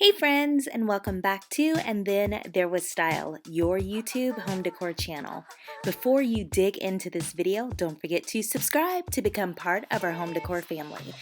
Hey friends, and welcome back to And Then There Was Style, your YouTube home decor channel. Before you dig into this video, don't forget to subscribe to become part of our home decor family.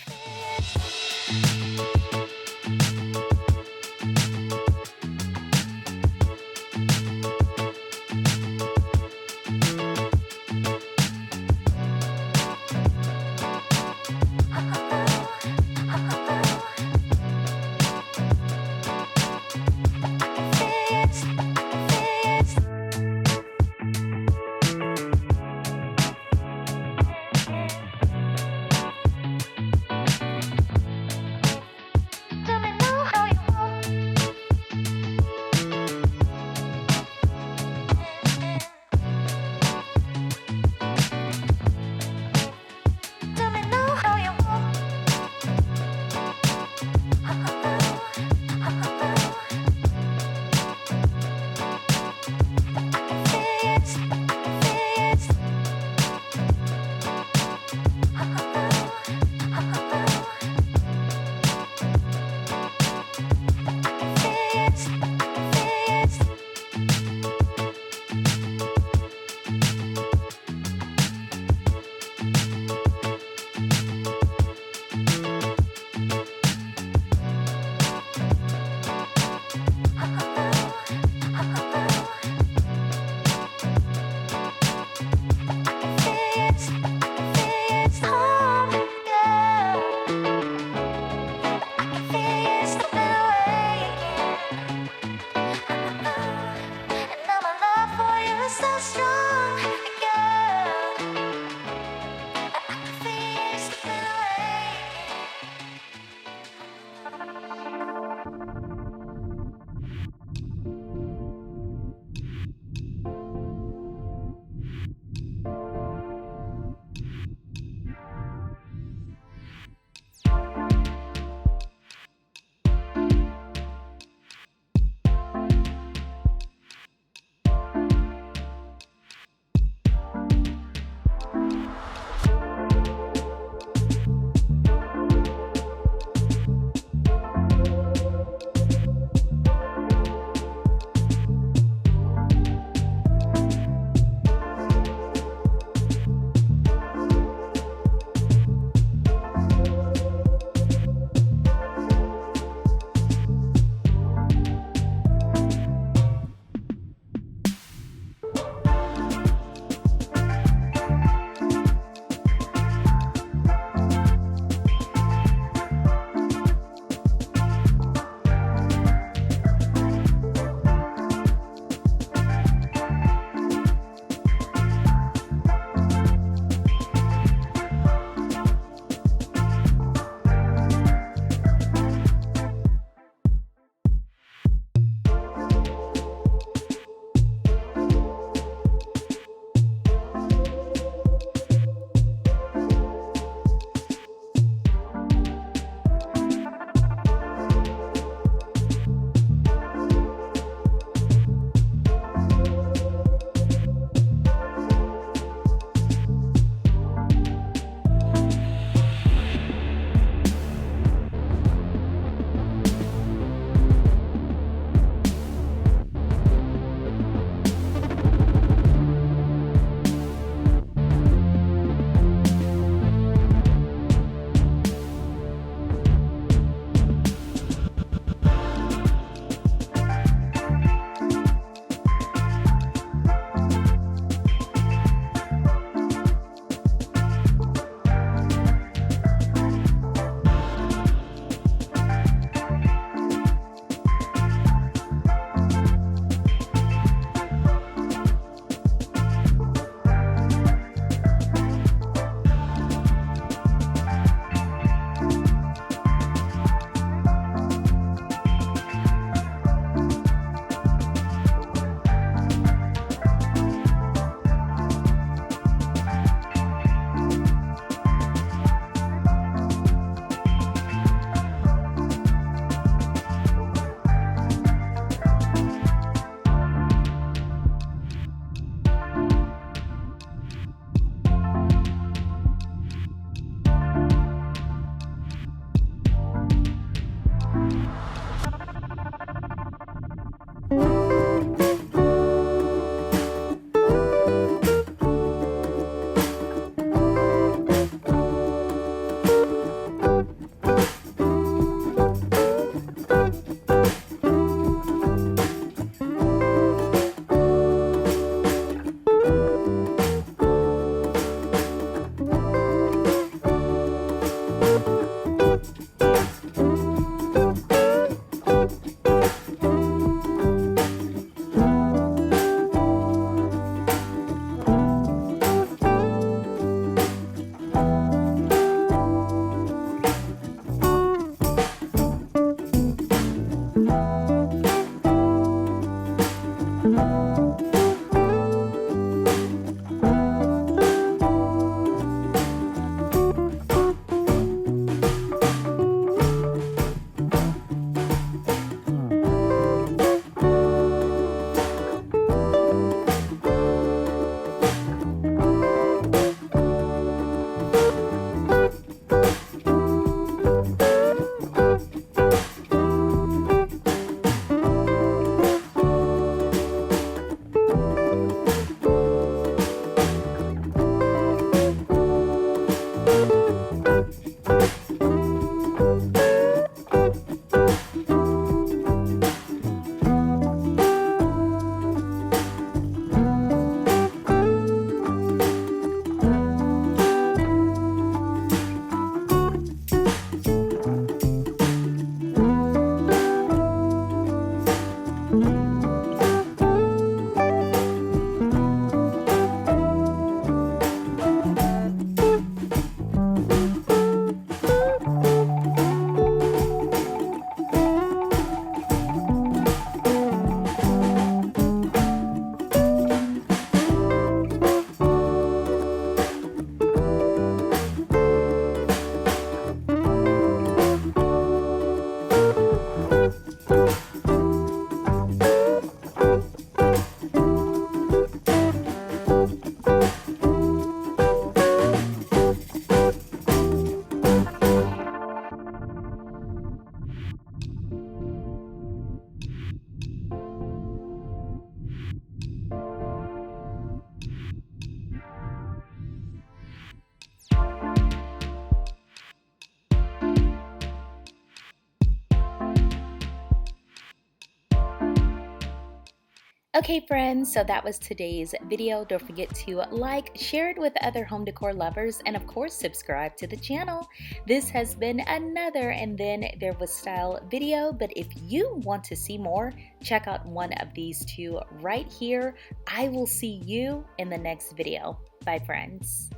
Okay friends, so that was today's video. Don't forget to like, share it with other home decor lovers, and of course subscribe to the channel. This has been another And Then There Was Style video, but if you want to see more, check out one of these two right here. I will see you in the next video. Bye friends.